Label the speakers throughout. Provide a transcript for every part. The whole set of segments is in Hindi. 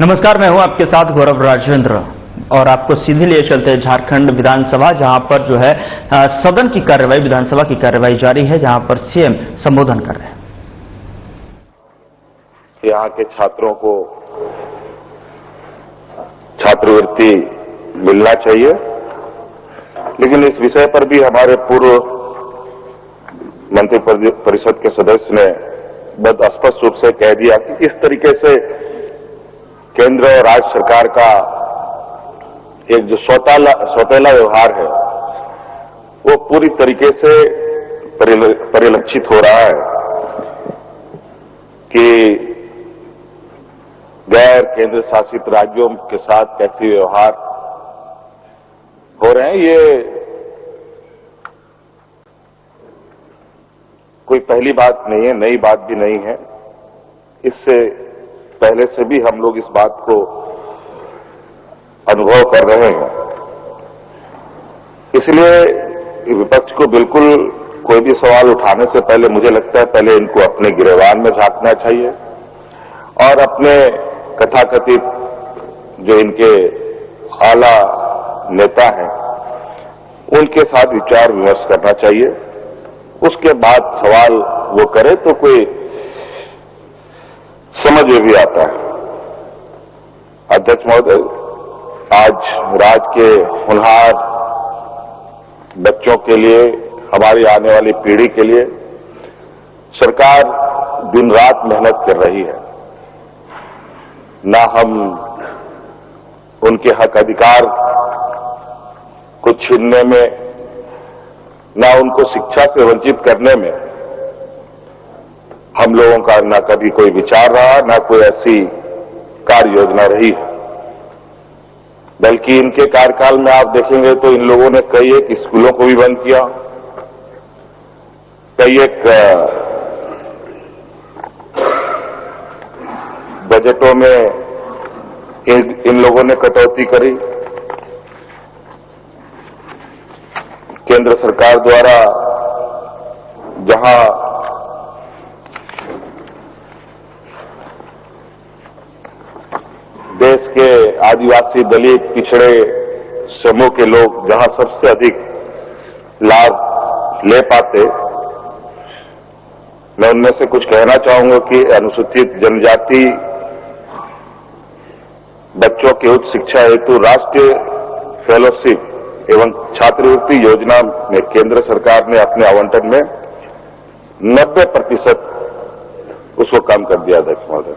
Speaker 1: नमस्कार, मैं हूं आपके साथ गौरव राजेंद्र और आपको सीधे लिए चलते हैं झारखंड विधानसभा, जहां पर जो है सदन की कार्यवाही, विधानसभा की कार्यवाही जारी है, जहां पर सीएम संबोधन कर रहे हैं।
Speaker 2: यहाँ के छात्रों को छात्रवृत्ति मिलना चाहिए, लेकिन इस विषय पर भी हमारे पूर्व मंत्री परिषद के सदस्य ने बहुत स्पष्ट रूप से कह दिया कि किस तरीके से केंद्र और राज्य सरकार का एक जो सौतेला व्यवहार है वो पूरी तरीके से परिलक्षित हो रहा है कि गैर केंद्र शासित राज्यों के साथ कैसे व्यवहार हो रहे हैं। ये कोई पहली बात नहीं है, नई बात भी नहीं है। इससे पहले से भी हम लोग इस बात को अनुभव कर रहे हैं। इसलिए विपक्ष को बिल्कुल कोई भी सवाल उठाने से पहले मुझे लगता है पहले इनको अपने गिरेबान में झांकना चाहिए और अपने कथाकथित जो इनके आला नेता हैं उनके साथ विचार विमर्श करना चाहिए। उसके बाद सवाल वो करे तो कोई समझ में भी आता है। अध्यक्ष महोदय, आज राज्य के होनहार बच्चों के लिए, हमारी आने वाली पीढ़ी के लिए सरकार दिन रात मेहनत कर रही है। ना हम उनके हक अधिकार को छीनने में, ना उनको शिक्षा से वंचित करने में हम लोगों का ना कभी कोई विचार रहा, ना कोई ऐसी कार्य योजना रही है। बल्कि इनके कार्यकाल में आप देखेंगे तो इन लोगों ने कई एक स्कूलों को भी बंद किया, कई एक बजटों में इन लोगों ने कटौती करी। केंद्र सरकार द्वारा जहां देश के आदिवासी, दलित, पिछड़े समूह के लोग जहां सबसे अधिक लाभ ले पाते, मैं उनमें से कुछ कहना चाहूंगा कि अनुसूचित जनजाति बच्चों की उच्च शिक्षा हेतु राष्ट्रीय फेलोशिप एवं छात्रवृत्ति योजना में केंद्र सरकार ने अपने आवंटन में 90% उसको कम कर दिया। अध्यक्ष महोदय,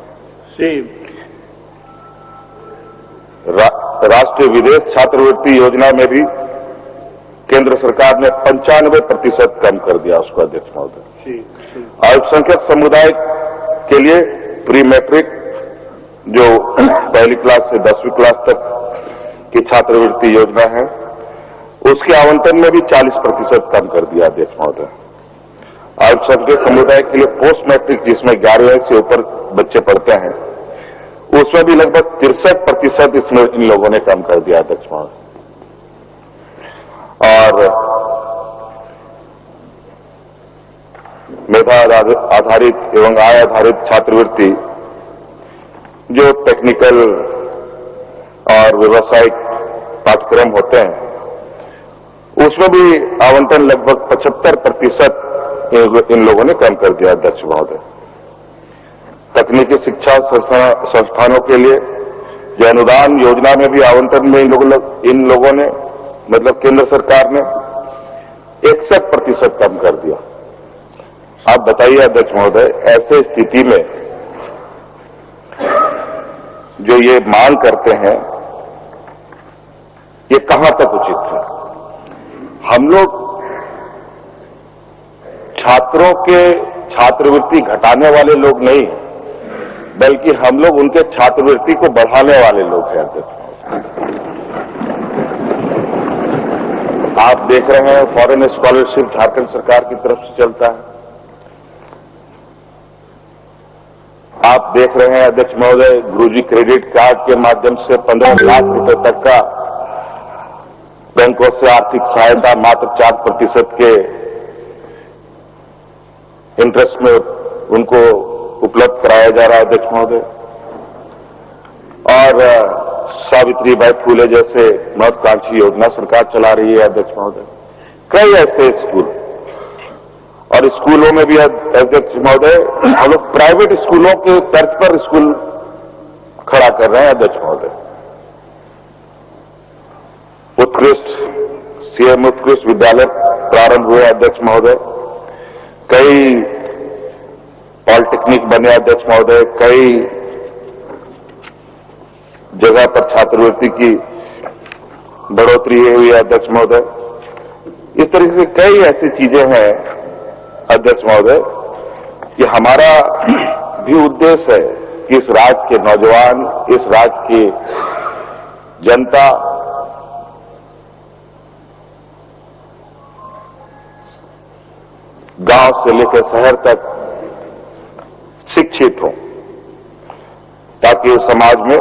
Speaker 2: राष्ट्रीय विदेश छात्रवृत्ति योजना में भी केंद्र सरकार ने 95% कम कर दिया उसको। अध्यक्ष महोदय, अल्पसंख्यक समुदाय के लिए प्री मैट्रिक जो पहली क्लास से 10वीं क्लास तक की छात्रवृत्ति योजना है उसके आवंटन में भी 40% कम कर दिया। अध्यक्ष महोदय, अल्पसंख्यक समुदाय के लिए पोस्ट मैट्रिक जिसमें 11वीं से ऊपर बच्चे पढ़ते हैं उसमें भी लगभग 63% इसमें इन लोगों ने कम कर दिया। अध्यक्ष महोदय, और मेधा आधारित एवं आय आधारित छात्रवृत्ति जो टेक्निकल और व्यावसायिक पाठ्यक्रम होते हैं उसमें भी आवंटन लगभग 75% इन लोगों ने कम कर दिया। अध्यक्ष महोदय, तकनीकी शिक्षा संस्थानों के लिए जो अनुदान योजना में भी आवंटन में इन लोगों ने मतलब केंद्र सरकार ने 61% कम कर दिया। आप बताइए अध्यक्ष महोदय, ऐसे स्थिति में जो ये मांग करते हैं ये कहां तक उचित है? हम लोग छात्रों के छात्रवृत्ति घटाने वाले लोग नहीं, बल्कि हम लोग उनके छात्रवृत्ति को बढ़ाने वाले लोग हैं। आप देख रहे हैं फॉरेन स्कॉलरशिप झारखंड सरकार की तरफ से चलता है। आप देख रहे हैं अध्यक्ष महोदय, गुरुजी क्रेडिट कार्ड के माध्यम से 15 लाख रुपए तक का बैंकों से आर्थिक सहायता मात्र 4% के इंटरेस्ट में उनको उपलब्ध कराया जा रहा है। अध्यक्ष महोदय, और सावित्री बाई फूले जैसे महत्वाकांक्षी योजना सरकार चला रही है अध्यक्ष महोदय। कई ऐसे स्कूल और स्कूलों में भी अध्यक्ष महोदय हम लोग प्राइवेट स्कूलों के तर्ज पर स्कूल खड़ा कर रहे हैं अध्यक्ष महोदय। उत्कृष्ट सीएम उत्कृष्ट विद्यालय प्रारंभ हुए अध्यक्ष महोदय। कई पॉलिटेक्निक बने अध्यक्ष महोदय। कई जगह पर छात्रवृत्ति की बढ़ोतरी हुई है अध्यक्ष महोदय। इस तरीके से कई ऐसी चीजें हैं अध्यक्ष महोदय कि हमारा भी उद्देश्य है कि इस राज्य के नौजवान, इस राज्य की जनता गांव से लेकर शहर तक शिक्षित हो, ताकि वो समाज में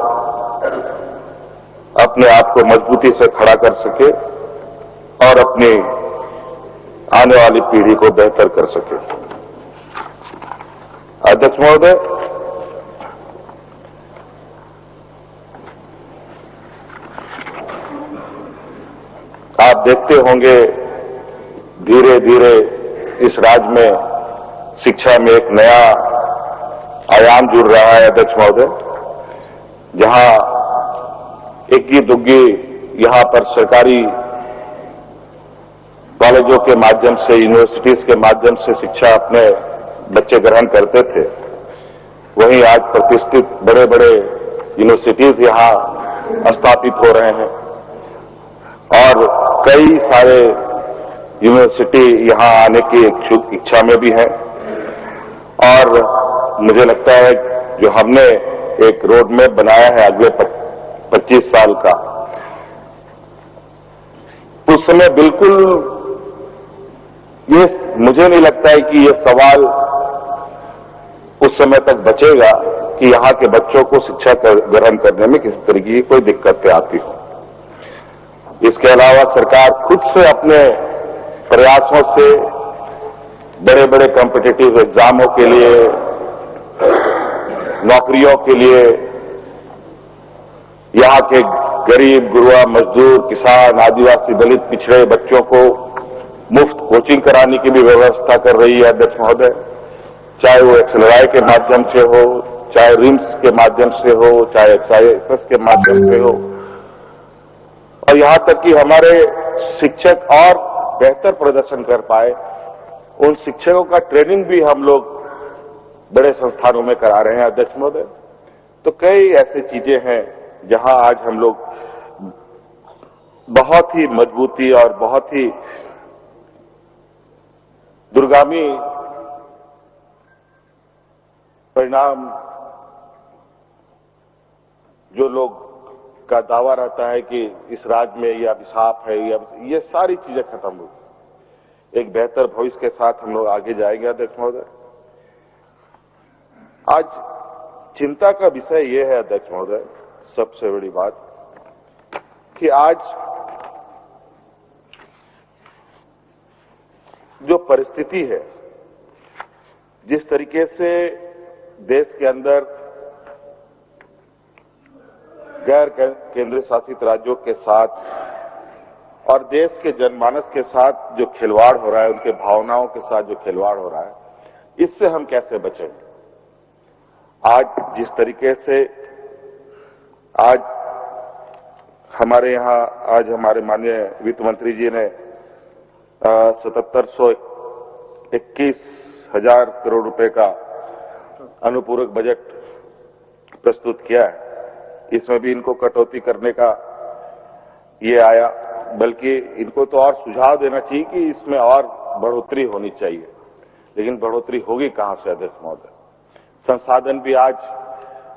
Speaker 2: अपने आप को मजबूती से खड़ा कर सके और अपनी आने वाली पीढ़ी को बेहतर कर सके। अध्यक्ष महोदय, आप देखते होंगे धीरे धीरे इस राज्य में शिक्षा में एक नया आयाम जुड़ रहा है अध्यक्ष महोदय, जहां इक्की दुग्गी यहां पर सरकारी कॉलेजों के माध्यम से, यूनिवर्सिटीज के माध्यम से शिक्षा अपने बच्चे ग्रहण करते थे, वहीं आज प्रतिष्ठित बड़े बड़े यूनिवर्सिटीज यहां स्थापित हो रहे हैं और कई सारे यूनिवर्सिटी यहां आने की इच्छा में भी है। और मुझे लगता है जो हमने एक रोड मैप बनाया है अगले 25 साल का, उस समय बिल्कुल ये मुझे नहीं लगता है कि ये सवाल उस समय तक बचेगा कि यहां के बच्चों को शिक्षा ग्रहण करने में किसी तरीके की कोई दिक्कतें आती हो। इसके अलावा सरकार खुद से अपने प्रयासों से बड़े बड़े कॉम्पिटिटिव एग्जामों के लिए, नौकरियों के लिए यहां के गरीब, गुरुआ, मजदूर, किसान, आदिवासी, दलित, पिछड़े बच्चों को मुफ्त कोचिंग कराने की भी व्यवस्था कर रही है अध्यक्ष महोदय, चाहे वो एक्सएलआई के माध्यम से हो, चाहे रिम्स के माध्यम से हो, चाहे एक्सआईएसएस के माध्यम से हो, और यहां तक कि हमारे शिक्षक और बेहतर प्रदर्शन कर पाए, उन शिक्षकों का ट्रेनिंग भी हम लोग बड़े संस्थानों में करा रहे हैं अध्यक्ष महोदय। तो कई ऐसी चीजें हैं जहां आज हम लोग बहुत ही मजबूती और बहुत ही दूरगामी परिणाम जो लोग का दावा रहता है कि इस राज्य में यह अभिशाप है, ये सारी चीजें खत्म हुई। एक बेहतर भविष्य के साथ हम लोग आगे जाएंगे अध्यक्ष महोदय। आज चिंता का विषय यह है अध्यक्ष महोदय, सबसे बड़ी बात कि आज जो परिस्थिति है, जिस तरीके से देश के अंदर गैर केंद्र शासित राज्यों के साथ और देश के जनमानस के साथ जो खिलवाड़ हो रहा है, उनके भावनाओं के साथ जो खिलवाड़ हो रहा है, इससे हम कैसे बचेंगे। आज जिस तरीके से आज हमारे यहां आज हमारे माननीय वित्त मंत्री जी ने 721 करोड़ रुपए का अनुपूरक बजट प्रस्तुत किया है, इसमें भी इनको कटौती करने का ये आया, बल्कि इनको तो और सुझाव देना चाहिए कि इसमें और बढ़ोतरी होनी चाहिए, लेकिन बढ़ोतरी होगी कहां से अध्यक्ष महोदय। संसाधन भी आज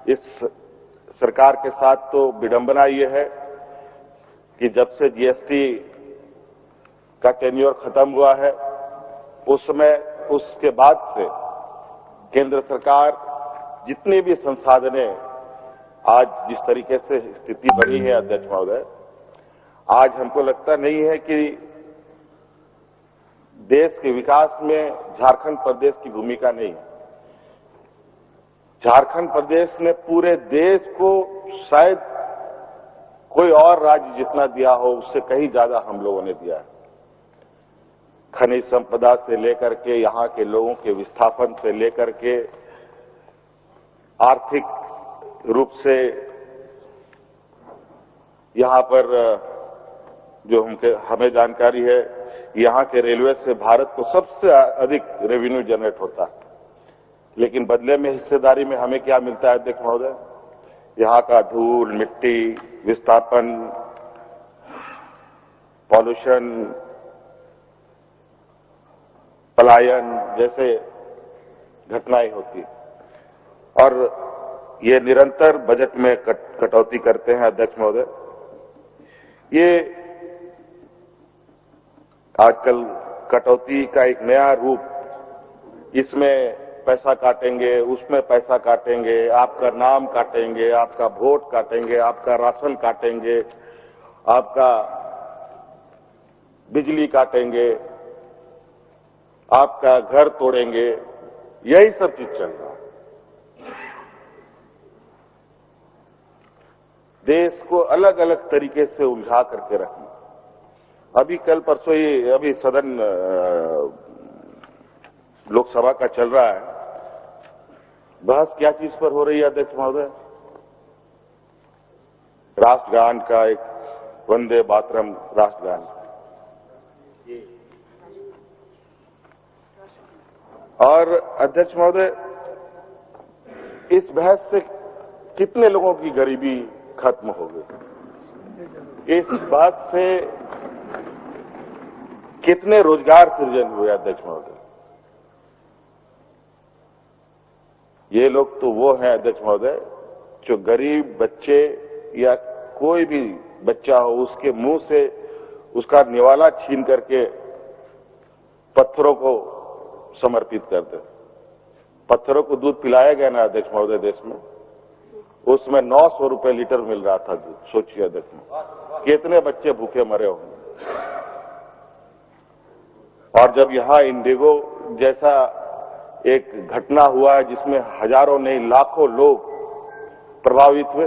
Speaker 2: इस सरकार के साथ तो विडंबना ये है कि जब से जीएसटी का टेन्योर खत्म हुआ है, उस समय उसके बाद से केंद्र सरकार जितने भी संसाधने आज जिस तरीके से स्थिति बनी है अध्यक्ष महोदय, आज हमको लगता नहीं है कि देश के विकास में झारखंड प्रदेश की भूमिका नहीं है। झारखंड प्रदेश ने पूरे देश को शायद कोई और राज्य जितना दिया हो उससे कहीं ज्यादा हम लोगों ने दिया है। खनिज संपदा से लेकर के यहां के लोगों के विस्थापन से लेकर के आर्थिक रूप से यहां पर जो हमें जानकारी है, यहां के रेलवे से भारत को सबसे अधिक रेवेन्यू जनरेट होता है। लेकिन बदले में हिस्सेदारी में हमें क्या मिलता है अध्यक्ष महोदय? यहां का धूल, मिट्टी, विस्थापन, पॉल्यूशन, पलायन जैसे घटनाएं होती और ये निरंतर बजट में कटौती करते हैं अध्यक्ष महोदय। ये आजकल कटौती का एक नया रूप, इसमें पैसा काटेंगे, उसमें पैसा काटेंगे, आपका नाम काटेंगे, आपका वोट काटेंगे, आपका राशन काटेंगे, आपका बिजली काटेंगे, आपका घर तोड़ेंगे, यही सब चीज चल रहा है। देश को अलग अलग तरीके से उलझा करके रखना। अभी कल परसों ही अभी सदन लोकसभा का चल रहा है, बहस क्या चीज पर हो रही है अध्यक्ष महोदय? राष्ट्रगान का, एक वंदे मातरम राष्ट्रगान। और अध्यक्ष महोदय, इस बहस से कितने लोगों की गरीबी खत्म हो गई? इस बात से कितने रोजगार सृजन हुए अध्यक्ष महोदय? ये लोग तो वो हैं अध्यक्ष महोदय जो गरीब बच्चे या कोई भी बच्चा हो उसके मुंह से उसका निवाला छीन करके पत्थरों को समर्पित कर दे। पत्थरों को दूध पिलाया गया ना अध्यक्ष महोदय देश में, उसमें 900 रुपए लीटर मिल रहा था दूध। सोचिए अध्यक्ष महोदय, कितने बच्चे भूखे मरे होंगे। और जब यहां इंडिगो जैसा एक घटना हुआ है जिसमें हजारों नहीं लाखों लोग प्रभावित हुए,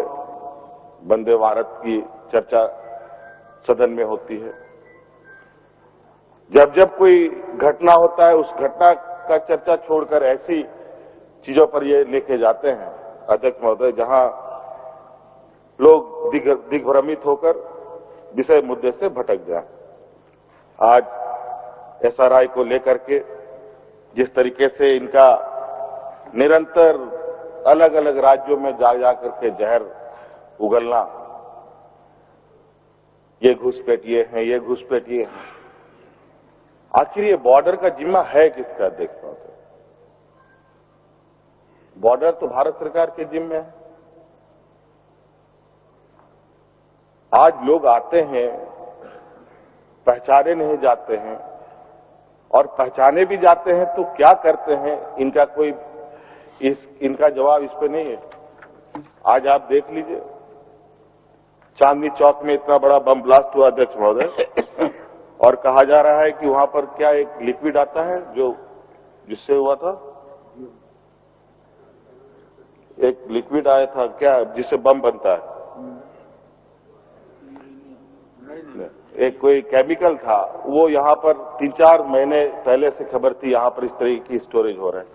Speaker 2: वंदे भारत की चर्चा सदन में होती है। जब जब कोई घटना होता है उस घटना का चर्चा छोड़कर ऐसी चीजों पर ये लेके जाते हैं अध्यक्ष महोदय जहां लोग दिग्भ्रमित होकर विषय मुद्दे से भटक जाए। आज एसआरआई को लेकर के जिस तरीके से इनका निरंतर अलग अलग राज्यों में जा करके जहर उगलना, ये घुसपैठिए हैं, ये घुसपैठिए हैं। आखिर ये बॉर्डर का जिम्मा है किसका अध्यक्ष महोदय? बॉर्डर तो भारत सरकार के जिम्मे है। आज लोग आते हैं, पहचाने नहीं जाते हैं, और पहचाने भी जाते हैं तो क्या करते हैं इनका जवाब इस पे नहीं है। आज आप देख लीजिए, चांदनी चौक में इतना बड़ा बम ब्लास्ट हुआ अध्यक्ष महोदय, और कहा जा रहा है कि वहां पर क्या एक लिक्विड आता है जिससे हुआ था, एक लिक्विड आया था क्या जिससे बम बनता है, एक कोई केमिकल था, वो यहां पर 3-4 महीने पहले से खबर थी यहां पर इस तरह की स्टोरेज हो रहा है।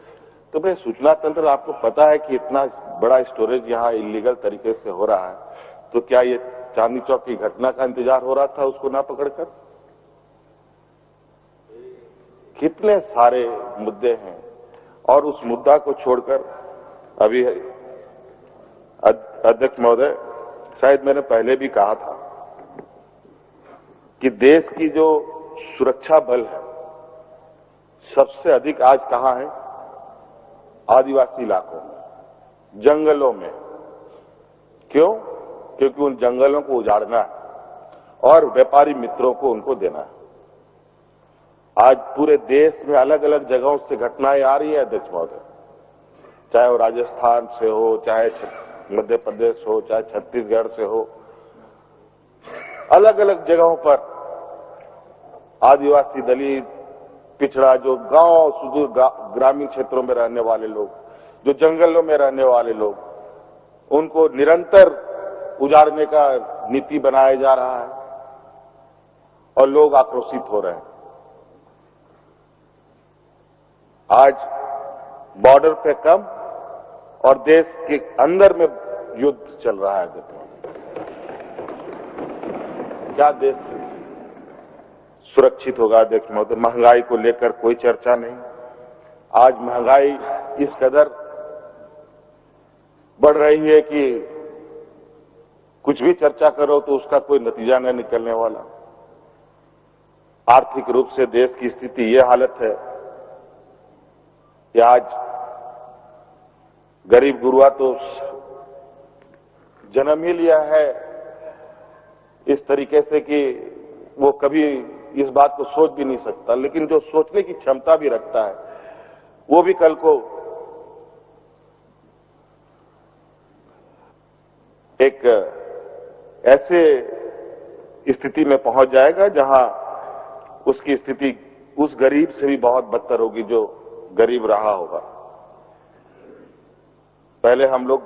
Speaker 2: तो भाई सूचना तंत्र आपको पता है कि इतना बड़ा स्टोरेज यहां इलीगल तरीके से हो रहा है, तो क्या ये चांदनी चौक की घटना का इंतजार हो रहा था उसको ना पकड़कर? कितने सारे मुद्दे हैं, और उस मुद्दा को छोड़कर अभी अध्यक्ष महोदय, शायद मैंने पहले भी कहा था कि देश की जो सुरक्षा बल है सबसे अधिक आज कहां है? आदिवासी इलाकों में, जंगलों में। क्यों? क्योंकि उन जंगलों को उजाड़ना है और व्यापारी मित्रों को उनको देना है। आज पूरे देश में अलग अलग जगहों से घटनाएं आ रही है अध्यक्ष महोदय, चाहे वो राजस्थान से हो, चाहे मध्य प्रदेश हो, चाहे छत्तीसगढ़ से हो, अलग अलग जगहों पर आदिवासी, दलित, पिछड़ा, जो गांव, सुदूर ग्रामीण क्षेत्रों में रहने वाले लोग, जो जंगलों में रहने वाले लोग, उनको निरंतर उजाड़ने का नीति बनाया जा रहा है और लोग आक्रोशित हो रहे हैं। आज बॉर्डर पे कम और देश के अंदर में युद्ध चल रहा है। देखो क्या देश सुरक्षित होगा? देखो तो महंगाई को लेकर कोई चर्चा नहीं। आज महंगाई इस कदर बढ़ रही है कि कुछ भी चर्चा करो तो उसका कोई नतीजा न निकलने वाला। आर्थिक रूप से देश की स्थिति ये हालत है कि आज गरीब गुरुआ तो जन्म ही लिया है इस तरीके से कि वो कभी इस बात को सोच भी नहीं सकता, लेकिन जो सोचने की क्षमता भी रखता है वो भी कल को एक ऐसे स्थिति में पहुंच जाएगा जहां उसकी स्थिति उस गरीब से भी बहुत बदतर होगी जो गरीब रहा होगा। पहले हम लोग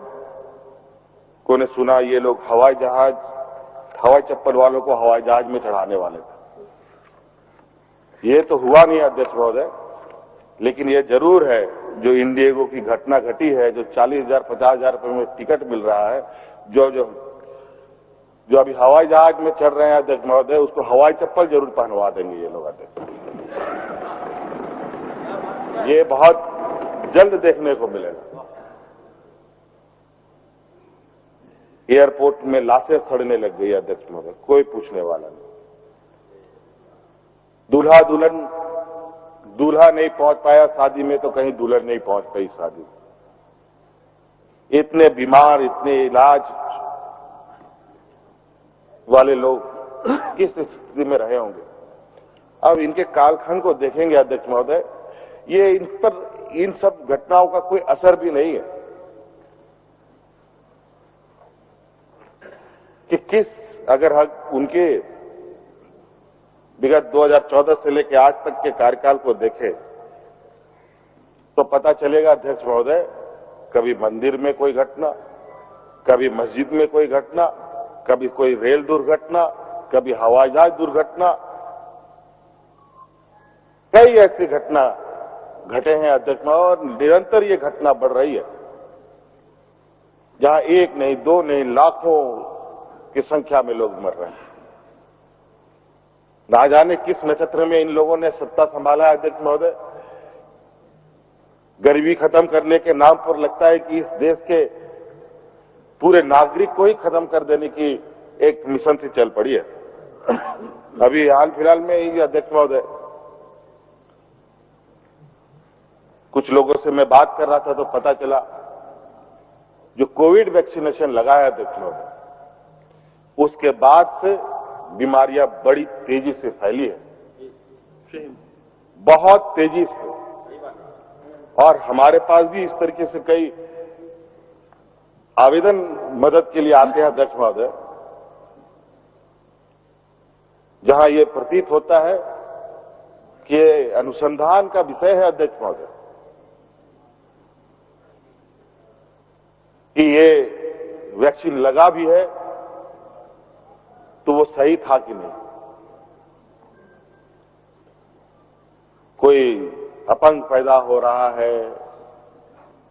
Speaker 2: को ने सुना ये लोग हवाई चप्पल वालों को हवाई जहाज में चढ़ाने वाले थे। ये तो हुआ नहीं अध्यक्ष महोदय, लेकिन ये जरूर है जो इंडिगो की घटना घटी है, जो 40,000 50,000 रुपए में टिकट मिल रहा है, जो अभी हवाई जहाज में चढ़ रहे हैं अध्यक्ष महोदय, उसको हवाई चप्पल जरूर पहनवा देंगे ये लोग अध्यक्ष। ये बहुत जल्द देखने को मिलेगा। एयरपोर्ट में लाशें सड़ने लग गई अध्यक्ष महोदय, कोई पूछने वाला नहीं। दूल्हा नहीं पहुंच पाया शादी में तो कहीं दुल्हन नहीं पहुंच पाई शादी में। इतने बीमार, इतने इलाज वाले लोग किस स्थिति में रहे होंगे। अब इनके कालखंड को देखेंगे अध्यक्ष महोदय, ये इन पर इन सब घटनाओं का कोई असर भी नहीं है कि अगर उनके विगत 2014 से लेकर आज तक के कार्यकाल को देखें तो पता चलेगा अध्यक्ष महोदय, कभी मंदिर में कोई घटना, कभी मस्जिद में कोई घटना, कभी कोई रेल दुर्घटना, कभी हवाई जहाज दुर्घटना, कई ऐसी घटना घटे हैं अध्यक्ष महोदय, और निरंतर ये घटना बढ़ रही है जहां एक नहीं, दो नहीं, लाखों की संख्या में लोग मर रहे हैं। ना जाने किस नक्षत्र में इन लोगों ने सत्ता संभाला है अध्यक्ष महोदय। गरीबी खत्म करने के नाम पर लगता है कि इस देश के पूरे नागरिक को ही खत्म कर देने की एक मिशन से चल पड़ी है। अभी हाल फिलहाल में ही अध्यक्ष महोदय, कुछ लोगों से मैं बात कर रहा था तो पता चला जो कोविड वैक्सीनेशन लगा है अध्यक्ष महोदय, उसके बाद से बीमारियां बड़ी तेजी से फैली है, बहुत तेजी से। और हमारे पास भी इस तरीके से कई आवेदन मदद के लिए आते हैं अध्यक्ष महोदय, जहां ये प्रतीत होता है कि अनुसंधान का विषय है अध्यक्ष महोदय कि ये वैक्सीन लगा भी है तो वो सही था कि नहीं। कोई अपंग पैदा हो रहा है,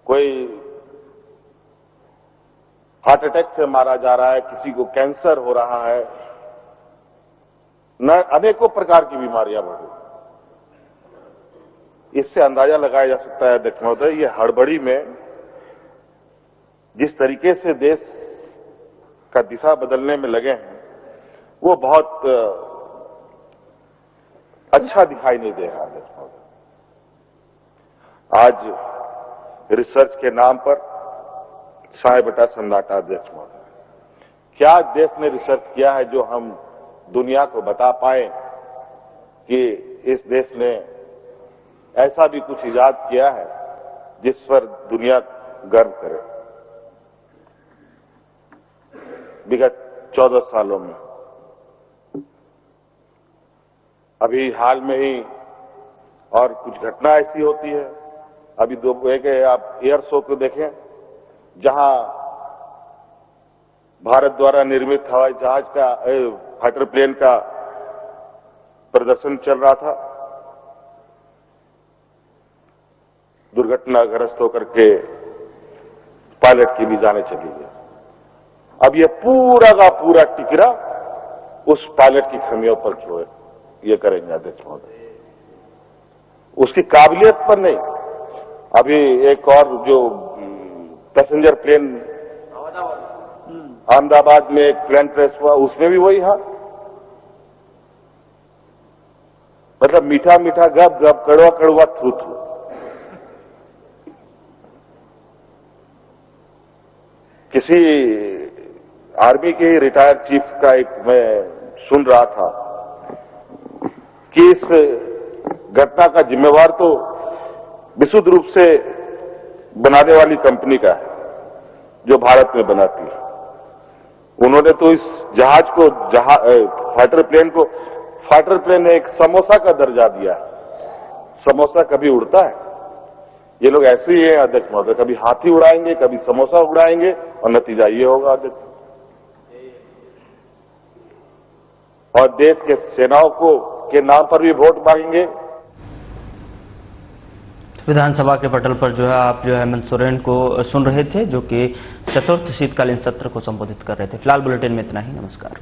Speaker 2: कोई हार्ट अटैक से मारा जा रहा है, किसी को कैंसर हो रहा है, न अनेकों प्रकार की बीमारियां बढ़ रही। इससे अंदाजा लगाया जा सकता है अध्यक्ष महोदय, ये हड़बड़ी में जिस तरीके से देश का दिशा बदलने में लगे हैं वो बहुत अच्छा दिखाई नहीं दे रहा अध्यक्ष महोदय। आज रिसर्च के नाम पर साय बटा सन्नाटा अध्यक्ष महोदय। क्या देश ने रिसर्च किया है जो हम दुनिया को बता पाए कि इस देश ने ऐसा भी कुछ इजाद किया है जिस पर दुनिया गर्व करे। विगत 14 सालों में अभी हाल में ही और कुछ घटना ऐसी होती है अभी एक आप एयर शो को देखें, जहां भारत द्वारा निर्मित हवाई जहाज का फाइटर प्लेन का प्रदर्शन चल रहा था। दुर्घटनाग्रस्त होकर के पायलट की भी जाने चली गई। अब ये पूरा का पूरा टिकरा उस पायलट की खामियों पर जो है ये करेंगे अध्यक्ष महोदय, उसकी काबिलियत पर नहीं। अभी एक और जो पैसेंजर प्लेन अहमदाबाद में एक प्लेन क्रैश हुआ, उसमें भी वही हाल। मतलब मीठा मीठा गप गप, कड़वा कड़वा थू थू। किसी आर्मी के रिटायर्ड चीफ का एक मैं सुन रहा था कि इस घटना का जिम्मेवार तो विशुद्ध रूप से बनाने वाली कंपनी का है जो भारत में बनाती है। उन्होंने तो इस जहाज को फाइटर प्लेन ने एक समोसा का दर्जा दिया है। समोसा कभी उड़ता है? ये लोग ऐसे ही हैं अध्यक्ष महोदय, कभी हाथी उड़ाएंगे, कभी समोसा उड़ाएंगे और नतीजा ये होगा अध्यक्ष। और देश के सेनाओं के नाम पर भी वोट मांगेंगे।
Speaker 1: विधानसभा के पटल पर जो है आप जो है हेमंत सोरेन को सुन रहे थे, जो कि चतुर्थ शीतकालीन सत्र को संबोधित कर रहे थे। फिलहाल बुलेटिन में इतना ही। नमस्कार।